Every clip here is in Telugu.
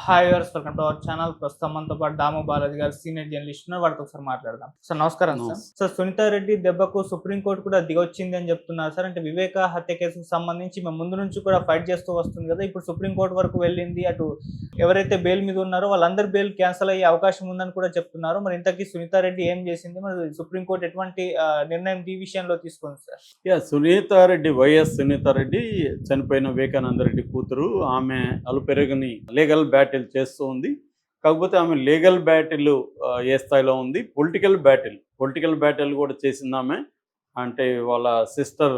Hi viewers, welcome to our channel. ప్రస్తుతం మనతో పాటు దాము బాలాజీ గారు సీనియర్ జర్నలిస్ట్ ఉన్నారు. వాటితో ఒకసారి మాట్లాడదాం. సార్ నమస్కారం. సార్ సునీతా రెడ్డి దెబ్బకు సుప్రీంకోర్టు కూడా దిగొచ్చింది అని చెప్తున్నారు సార్. అంటే వివేక హత్య కేసుకు సంబంధించి మేము ముందు నుంచి కూడా ఫైట్ చేస్తూ వస్తుంది కదా, ఇప్పుడు సుప్రీంకోర్టు వరకు వెళ్ళింది. అటు ఎవరైతే బెయిల్ మీద ఉన్నారో వాళ్ళందరి బెయిల్ క్యాన్సిల్ అయ్యే అవకాశం ఉందని కూడా చెప్తున్నారు. మరి ఇంతకీ సునీతా రెడ్డి ఏం చేసింది, మరి సుప్రీంకోర్టు ఎటువంటి నిర్ణయం ఈ విషయంలో తీసుకుంది సార్? సునీతా రెడ్డి, వైఎస్ సునీతా రెడ్డి చనిపోయిన వివేకానంద రెడ్డి కూతురు. ఆమె అలుపెరగని లీగల్ బ్యాటిల్ చేస్తూ ఉంది. కాకపోతే ఆమె లీగల్ బ్యాటిల్ ఏ స్థాయిలో ఉంది, పొలిటికల్ బ్యాటిల్ కూడా చేసింది ఆమె. అంటే వాళ్ళ సిస్టర్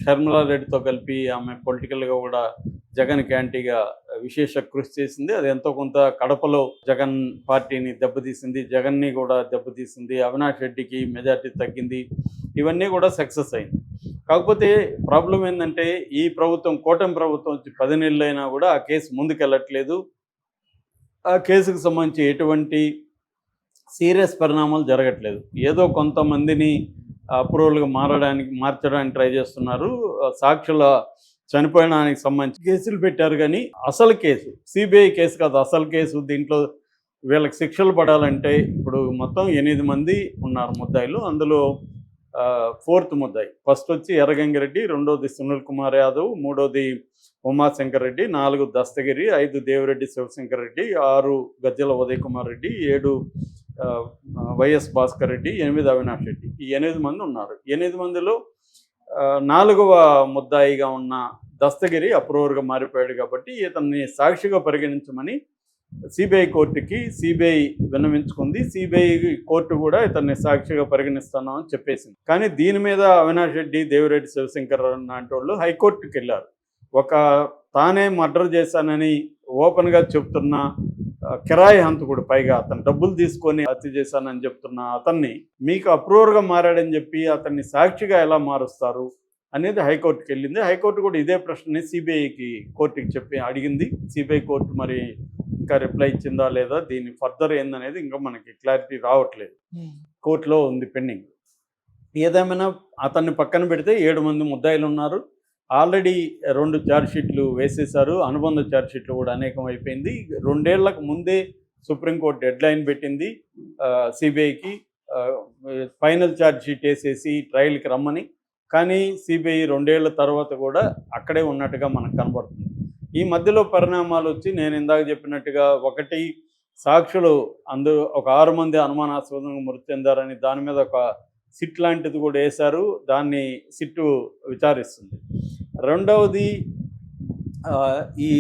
షర్మిలా రెడ్డితో కలిపి ఆమె పొలిటికల్గా కూడా జగన్కి యాంటీగా విశేష కృషి చేసింది. అది ఎంతో కొంత కడపలో జగన్ పార్టీని దెబ్బతీసింది, జగన్ని కూడా దెబ్బతీసింది. అవినాష్ రెడ్డికి మెజార్టీ తగ్గింది. ఇవన్నీ కూడా సక్సెస్ అయింది. కాకపోతే ప్రాబ్లం ఏంటంటే ఈ ప్రభుత్వం, కూటమి ప్రభుత్వం వచ్చి 10 నెలలు అయినా కూడా ఆ కేసు ముందుకెళ్ళట్లేదు. ఆ కేసుకు సంబంధించి ఎటువంటి సీరియస్ పరిణామాలు జరగట్లేదు. ఏదో కొంతమందిని అప్రూవల్గా మార్చడానికి ట్రై చేస్తున్నారు. సాక్షుల చనిపోయడానికి సంబంధించి కేసులు పెట్టారు, కానీ అసలు కేసు సిబిఐ కేసు కాదు, అసలు కేసు. దీంట్లో వీళ్ళకి శిక్షలు పడాలంటే ఇప్పుడు మొత్తం 8 మంది ఉన్నారు ముద్దాయిలు. అందులో 4th ముద్దాయి ఫస్ట్ వచ్చి ఎర్రగంగిరెడ్డి, రెండోది సునీల్ కుమార్ యాదవ్, మూడోది ఉమాశంకర్ రెడ్డి, 4 దస్తగిరి, 5 దేవిరెడ్డి శివశంకర్ రెడ్డి, 6 గజ్జల ఉదయ్ కుమార్ రెడ్డి, 7 వైఎస్ భాస్కర్ రెడ్డి, 8 అవినాష్ రెడ్డి. ఈ 8 మంది ఉన్నారు. 8 మందిలో 4వ ముద్దాయిగా ఉన్న దస్తగిరి అప్రూవర్గా మారిపోయాడు. కాబట్టి ఇతన్ని సాక్షిగా పరిగణించమని సిబిఐ కోర్టుకి సిబిఐ విన్నవించుకుంది. సిబిఐ కోర్టు కూడా ఇతన్ని సాక్షిగా పరిగణిస్తాను అని చెప్పేసింది. కానీ దీని మీద అవినాష్ రెడ్డి, దేవిరెడ్డి శివశంకర్ లాంటి వాళ్ళు హైకోర్టుకి వెళ్ళారు. తానే మర్డర్ చేశానని ఓపెన్గా చెప్తున్న కిరాయి హంతకుడు, పైగా అతను డబ్బులు తీసుకొని హత్య చేశానని చెప్తున్న అతన్ని మీకు అప్రూవర్గా మారాడని చెప్పి అతన్ని సాక్షిగా ఎలా మారుస్తారు అనేది హైకోర్టుకి వెళ్ళింది. హైకోర్టు కూడా ఇదే ప్రశ్నని సిబిఐకి కోర్టుకి అడిగింది. సిబిఐ కోర్టు మరి ఇంకా రిప్లై ఇచ్చిందా లేదా, దీని ఫర్దర్ ఏందనేది ఇంకా మనకి క్లారిటీ రావట్లేదు. కోర్టులో ఉంది పెండింగ్. ఏదేమైనా అతన్ని పక్కన పెడితే 7 మంది ముద్దాయిలు ఉన్నారు. ఆల్రెడీ 2 ఛార్జ్షీట్లు వేసేశారు. అనుబంధ ఛార్జ్షీట్లు కూడా అనేకం అయిపోయింది. 2 ఏళ్లకు ముందే సుప్రీంకోర్టు డెడ్లైన్ పెట్టింది సిబిఐకి ఫైనల్ ఛార్జ్షీట్ వేసేసి ట్రయల్కి రమ్మని. కానీ సిబిఐ 2 ఏళ్ల తర్వాత కూడా అక్కడే ఉన్నట్టుగా మనకు కనబడుతుంది. ఈ మధ్యలో పరిణామాలు వచ్చి నేను ఇందాక చెప్పినట్టుగా, ఒకటి సాక్షులు అందరూ ఒక 6 మంది అనుమానాస్పదంగా మృతి చెందారని దాని మీద ఒక సిట్ లాంటిది కూడా వేశారు. దాన్ని సిట్టు విచారిస్తుంది. రెండవది ఈ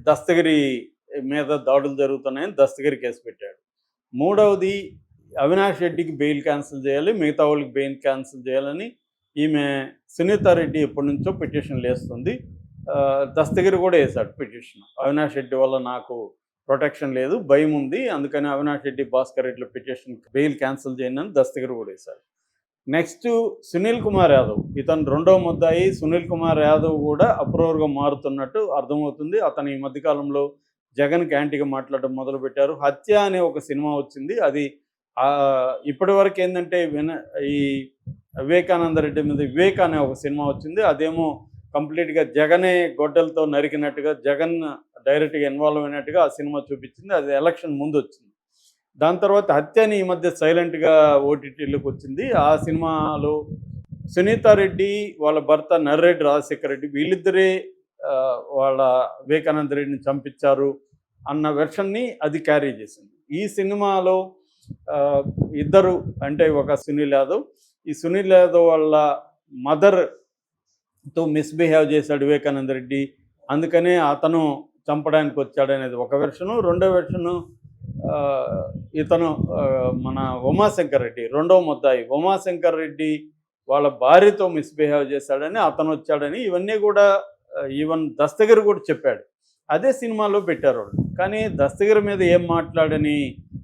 దస్తగిరి మీద దాడులు జరుగుతున్నాయని దస్తగిరి కేసు పెట్టాడు. మూడవది అవినాష్ రెడ్డికి బెయిల్ క్యాన్సిల్ చేయాలి, మిగతా వాళ్ళకి బెయిల్ క్యాన్సిల్ చేయాలని ఈమె సునీతా రెడ్డి ఎప్పటి నుంచో పిటిషన్లు వేస్తుంది. దస్తగిరి కూడా వేశాడు పిటిషన్. అవినాష్ రెడ్డి వల్ల నాకు ప్రొటెక్షన్ లేదు, భయం ఉంది, అందుకని అవినాష్ రెడ్డి, భాస్కర్ రెడ్డిల పిటిషన్ బెయిల్ క్యాన్సిల్ చేయండి అని దస్తగిరి కూడా వేశాడు. నెక్స్ట్ సునీల్ కుమార్ యాదవ్, ఇతను 2వ ముద్దాయి. సునీల్ కుమార్ యాదవ్ కూడా అప్రూవర్గా మారుతున్నట్టు అర్థమవుతుంది. అతను ఈ మధ్యకాలంలో జగన్కి యాంటీగా మాట్లాడడం మొదలుపెట్టారు. హత్య అనే ఒక సినిమా వచ్చింది. అది ఇప్పటి వరకు ఏంటంటే ఈ వివేకానంద రెడ్డి మీద వివేక్ అనే ఒక సినిమా వచ్చింది. అదేమో కంప్లీట్గా జగనే గొడ్డలతో నరికినట్టుగా, జగన్ డైరెక్ట్గా ఇన్వాల్వ్ అయినట్టుగా ఆ సినిమా చూపించింది. అది ఎలక్షన్ ముందు వచ్చింది. దాని తర్వాత హత్యని ఈ మధ్య సైలెంట్గా ఓటీటీలోకి వచ్చింది. ఆ సినిమాలో సునీతా రెడ్డి, వాళ్ళ భర్త నర్రెడ్డి రాజశేఖర రెడ్డి, వీళ్ళిద్దరే వాళ్ళ వివేకానంద రెడ్డిని చంపించారు అన్న వెర్షన్ని అది క్యారీ చేసింది. ఈ సినిమాలో ఇద్దరు, అంటే ఒక సునీల్ యాదవ్, ఈ సునీల్ యాదవ్ వాళ్ళ మదర్తో మిస్బిహేవ్ చేశాడు వివేకానంద రెడ్డి, అందుకనే అతను చంపడానికి వచ్చాడనేది ఒక వెర్షను. రెండో వెర్షను ఇతను మన ఉమాశంకర్ రెడ్డి, 2వ ముద్దాయి ఉమాశంకర్ రెడ్డి వాళ్ళ భార్యతో మిస్బిహేవ్ చేశాడని, అతను వచ్చాడని, ఇవన్నీ కూడా ఈవెన్ దస్తగిరి కూడా చెప్పాడు. అదే సినిమాలో పెట్టారు వాళ్ళు. కానీ దస్తగిరి మీద ఏం మాట్లాడని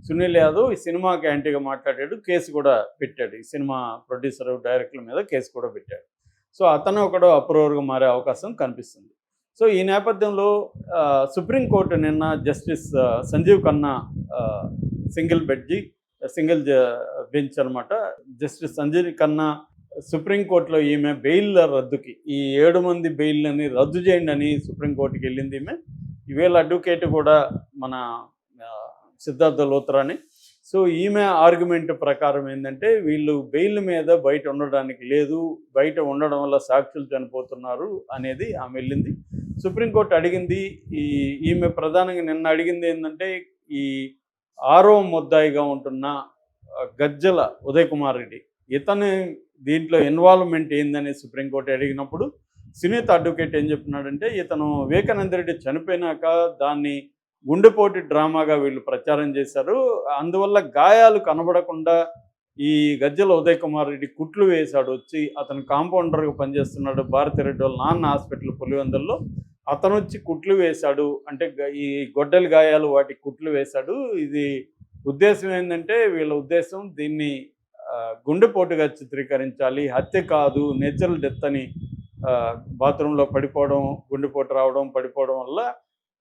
సునీల్ యాదవ్ ఈ సినిమాకి యాంటీగా మాట్లాడాడు, కేసు కూడా పెట్టాడు. ఈ సినిమా ప్రొడ్యూసర్, డైరెక్టర్ల మీద కేసు కూడా పెట్టాడు. సో అతను ఒకడు అప్రూవర్గా మారే అవకాశం కనిపిస్తుంది. సో ఈ నేపథ్యంలో సుప్రీంకోర్టు నిన్న justice Sanjiv Khanna single bench అనమాట, జస్టిస్ సంజీవ్ ఖన్నా సుప్రీంకోర్టులో ఈమె బెయిల్ రద్దుకి, ఈ 7 మంది బెయిల్ని రద్దు చేయండి అని సుప్రీంకోర్టుకి వెళ్ళింది ఈమె. వీళ్ళ అడ్వకేట్ కూడా మన ఆ, సిద్ధార్థ లోత్రాని. సో ఈమె ఆర్గ్యుమెంట్ ప్రకారం ఏంటంటే వీళ్ళు బెయిల్ మీద బయట ఉండడానికి లేదు, బయట ఉండడం వల్ల సాక్షులు చనిపోతున్నారు అనేది ఆమె వెళ్ళింది. సుప్రీంకోర్టు అడిగింది, ఈమె ప్రధానంగా నిన్న అడిగింది ఏంటంటే ఈ 6వ ముద్దాయిగా ఉంటున్న గజ్జల ఉదయ్ కుమార్ రెడ్డి ఇతని దీంట్లో ఇన్వాల్వ్మెంట్ ఏందని సుప్రీంకోర్టు అడిగినప్పుడు సునీత అడ్వకేట్ ఏం చెప్తున్నాడంటే ఇతను వివేకానంద రెడ్డి చనిపోయినాక దాన్ని గుండెపోటు డ్రామాగా వీళ్ళు ప్రచారం చేశారు, అందువల్ల గాయాలు కనబడకుండా ఈ గజ్జల ఉదయ్ కుమార్ రెడ్డి కుట్లు వేశాడు, వచ్చి అతను కాంపౌండర్గా పనిచేస్తున్నాడు భారతిరెడ్డి వాళ్ళ నాన్న హాస్పిటల్ పులివెందుల్లో, అతను వచ్చి కుట్లు వేశాడు అంటే ఈ గొడ్డలి గాయాలు వాటికి కుట్లు వేశాడు. ఇది ఉద్దేశం ఏంటంటే వీళ్ళ ఉద్దేశం దీన్ని గుండెపోటుగా చిత్రీకరించాలి, హత్య కాదు, నేచురల్ డెత్ అని. బాత్రూంలో పడిపోవడం, గుండెపోటు రావడం, పడిపోవడం వల్ల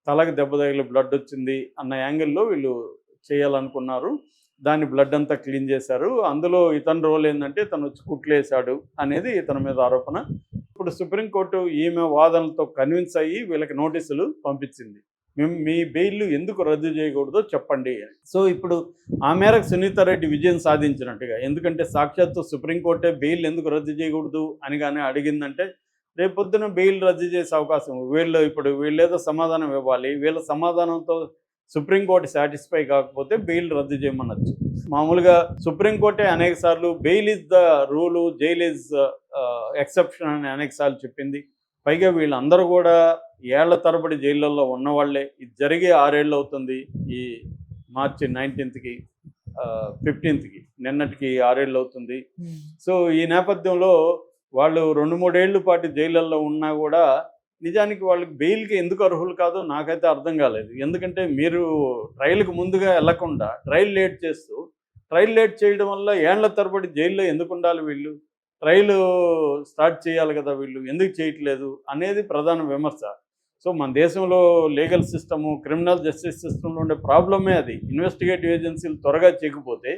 తలకు దెబ్బ తగిలి బ్లడ్ వచ్చింది అన్న యాంగిల్లో వీళ్ళు చేయాలనుకున్నారు. దాన్ని బ్లడ్ అంతా క్లీన్ చేశారు. అందులో ఇతని రోల్ ఏంటంటే తను వచ్చి కుట్లేశాడు అనేది ఇతని మీద ఆరోపణ. ఇప్పుడు సుప్రీంకోర్టు ఈమె వాదనలతో కన్విన్స్ అయ్యి వీళ్ళకి నోటీసులు పంపించింది, మేము మీ బెయిల్ ఎందుకు రద్దు చేయకూడదో చెప్పండి అని. సో ఇప్పుడు ఆ మేరకు సునీత రెడ్డి విజయం సాధించినట్టుగా, ఎందుకంటే సాక్షాత్తు సుప్రీంకోర్టే బెయిల్ ఎందుకు రద్దు చేయకూడదు అని కానీ అడిగిందంటే రేపొద్దున బెయిల్ రద్దు చేసే అవకాశం, వీళ్ళేదో సమాధానం ఇవ్వాలి, వీళ్ళ సమాధానంతో సుప్రీంకోర్టు సాటిస్ఫై కాకపోతే బెయిల్ రద్దు చేయమనొచ్చు. మామూలుగా సుప్రీంకోర్టే అనేక సార్లు bail is the rule, jail is exception అని అనేక సార్లు చెప్పింది. పైగా వీళ్ళందరూ కూడా ఏళ్ల తరబడి జైళ్ళల్లో ఉన్నవాళ్లే. ఇది జరిగే 6 ఏళ్ళు అవుతుంది. ఈ మార్చి 19కి 15కి నిన్నటికి 6 ఏళ్ళు అవుతుంది. సో ఈ నేపథ్యంలో వాళ్ళు 2-3 ఏళ్ళ పాటు జైళ్ళల్లో ఉన్నా కూడా నిజానికి వాళ్ళకి బెయిల్కి ఎందుకు అర్హులు కాదో నాకైతే అర్థం కాలేదు. ఎందుకంటే మీరు ట్రయల్కి ముందుగా వెళ్లకుండా ట్రయల్ లేట్ చేయడం వల్ల ఏళ్ల తరబడి జైల్లో ఎందుకు ఉండాలి వీళ్ళు? ట్రయల్ స్టార్ట్ చేయాలి కదా, వీళ్ళు ఎందుకు చేయట్లేదు అనేది ప్రధాన విమర్శ. సో మన దేశంలో లీగల్ సిస్టము, క్రిమినల్ జస్టిస్ సిస్టంలో ఉండే ప్రాబ్లమే అది. ఇన్వెస్టిగేటివ్ ఏజెన్సీలు త్వరగా చేయకపోతే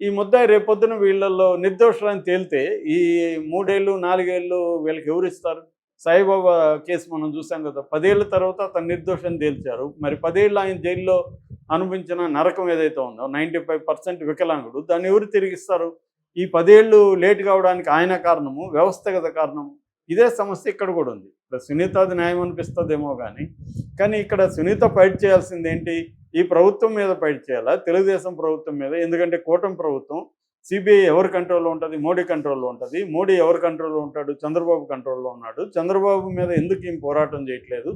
ఈ ముద్దాయి రేపొద్దున వీళ్ళల్లో నిర్దోషులని తేలితే ఈ 3 ఏళ్ళు 4 ఏళ్ళు వీళ్ళకి ఎవరిస్తారు? సాయిబాబా కేసు మనం చూసాం కదా, 10 ఏళ్ళ తర్వాత అతను నిర్దోషం తేల్చారు. మరి 10 ఏళ్ళు ఆయన జైల్లో అనుభవించిన నరకం ఏదైతే ఉందో 95% వికలాంగుడు, దాన్ని ఎవరు తిరిగిస్తారు? ఈ 10 ఏళ్ళు లేట్ కావడానికి ఆయన కారణము, వ్యవస్థగత కారణము. ఇదే సమస్య ఇక్కడ కూడా ఉంది. ఇప్పుడు సునీతది న్యాయం అనిపిస్తుందేమో కానీ ఇక్కడ సునీత ఫైట్ చేయాల్సింది ఏంటి? ఈ ప్రభుత్వం మీద ఫైట్ చేయాలా, తెలుగుదేశం ప్రభుత్వం మీద? ఎందుకంటే కూటమి ప్రభుత్వం, సిబిఐ ఎవరి కంట్రోల్లో ఉంటుంది? మోడీ కంట్రోల్లో ఉంటుంది. మోడీ ఎవరి కంట్రోల్లో ఉంటాడు? చంద్రబాబు కంట్రోల్లో ఉన్నాడు. చంద్రబాబు మీద ఎందుకు ఈమె పోరాటం చేయట్లేదు?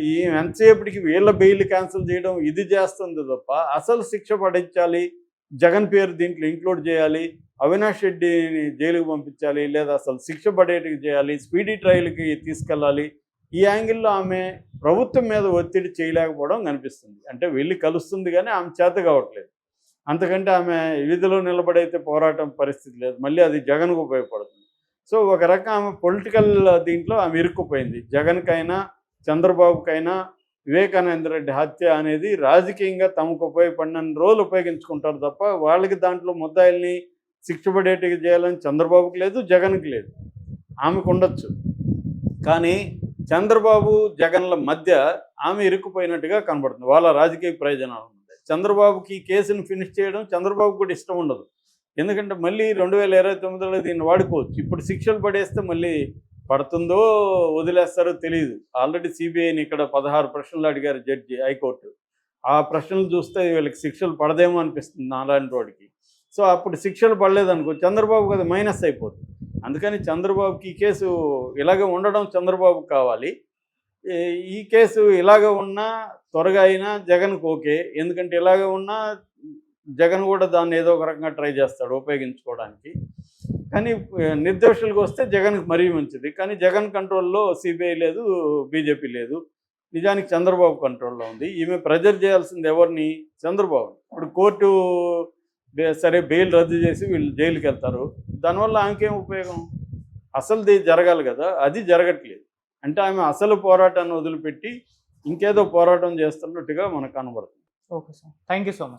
ఈ ఎంతసేపటికి వీళ్ళ బెయిల్ క్యాన్సిల్ చేయడం ఇది చేస్తుంది తప్ప అసలు శిక్ష పడించాలి, జగన్ పేరు దీంట్లో ఇంక్లూడ్ చేయాలి, అవినాష్ రెడ్డిని జైలుకు పంపించాలి, లేదా అసలు శిక్ష పడేటికి చేయాలి, స్పీడీ ట్రయల్కి తీసుకెళ్ళాలి. ఈ యాంగిల్లో ఆమె ప్రభుత్వం మీద ఒత్తిడి చేయలేకపోవడం కనిపిస్తుంది. అంటే వెళ్ళి కలుస్తుంది కానీ ఆమె చేత కావట్లేదు. అంతకంటే ఆమె వీధిలో నిలబడైతే పోరాటం పరిస్థితి లేదు, మళ్ళీ అది జగన్కు ఉపయోగపడుతుంది. సో ఒక రకం ఆమె పొలిటికల్ దీంట్లో ఆమె ఇరుక్కుపోయింది. జగన్కైనా చంద్రబాబుకైనా వివేకానంద రెడ్డి హత్య అనేది రాజకీయంగా తమకు ఉపయోగపడిన రోజులు ఉపయోగించుకుంటారు తప్ప వాళ్ళకి దాంట్లో ముద్దాయిల్ని శిక్ష పడేటికి చేయాలని చంద్రబాబుకి లేదు, జగన్కి లేదు. ఆమెకు ఉండొచ్చు కానీ చంద్రబాబు జగన్ల మధ్య ఆమె ఇరుక్కుపోయినట్టుగా కనబడుతుంది. వాళ్ళ రాజకీయ ప్రయోజనాలు ఉంటాయి. చంద్రబాబుకి ఈ కేసును ఫినిష్ చేయడం చంద్రబాబుకు కూడా ఇష్టం ఉండదు. ఎందుకంటే మళ్ళీ 2029లో దీన్ని వాడుకోవచ్చు. ఇప్పుడు శిక్షలు పడేస్తే మళ్ళీ పడుతుందో వదిలేస్తారో తెలియదు. ఆల్రెడీ సిబిఐని ఇక్కడ 16 ప్రశ్నలు అడిగారు జడ్జి, హైకోర్టు. ఆ ప్రశ్నలు చూస్తే వీళ్ళకి శిక్షలు పడదేమో అనిపిస్తుంది అలాంటి వాడికి. సో అప్పుడు శిక్షలు పడలేదనుకో చంద్రబాబుకి అది మైనస్ అయిపోతుంది. అందుకని చంద్రబాబుకి ఈ కేసు ఇలాగ ఉండడం చంద్రబాబుకి కావాలి. ఈ కేసు ఇలాగ ఉన్నా త్వరగా అయినా జగన్కి ఓకే. ఎందుకంటే ఇలాగ ఉన్నా జగన్ కూడా దాన్ని ఏదో ఒక రకంగా ట్రై చేస్తాడు ఉపయోగించుకోవడానికి. కానీ నిర్దోషులకు వస్తే జగన్కి మరీ మంచిది. కానీ జగన్ కంట్రోల్లో సిబిఐ లేదు, బీజేపీ లేదు. నిజానికి చంద్రబాబు కంట్రోల్లో ఉంది. ఈమె ప్రెజర్ చేయాల్సింది ఎవరిని? చంద్రబాబు. ఇప్పుడు కోర్టు సరే బెయిల్ రద్దు చేసి వీళ్ళు జైలుకి వెళ్తారు. దానివల్ల ఆమెకేం ఉపయోగం? అసలుది జరగాలి కదా, అది జరగట్లేదు. అంటే ఆమె అసలు పోరాటాన్ని వదిలిపెట్టి ఇంకేదో పోరాటం చేస్తున్నట్టుగా మనకు కనబడుతుంది. Okay sir, thank you so much.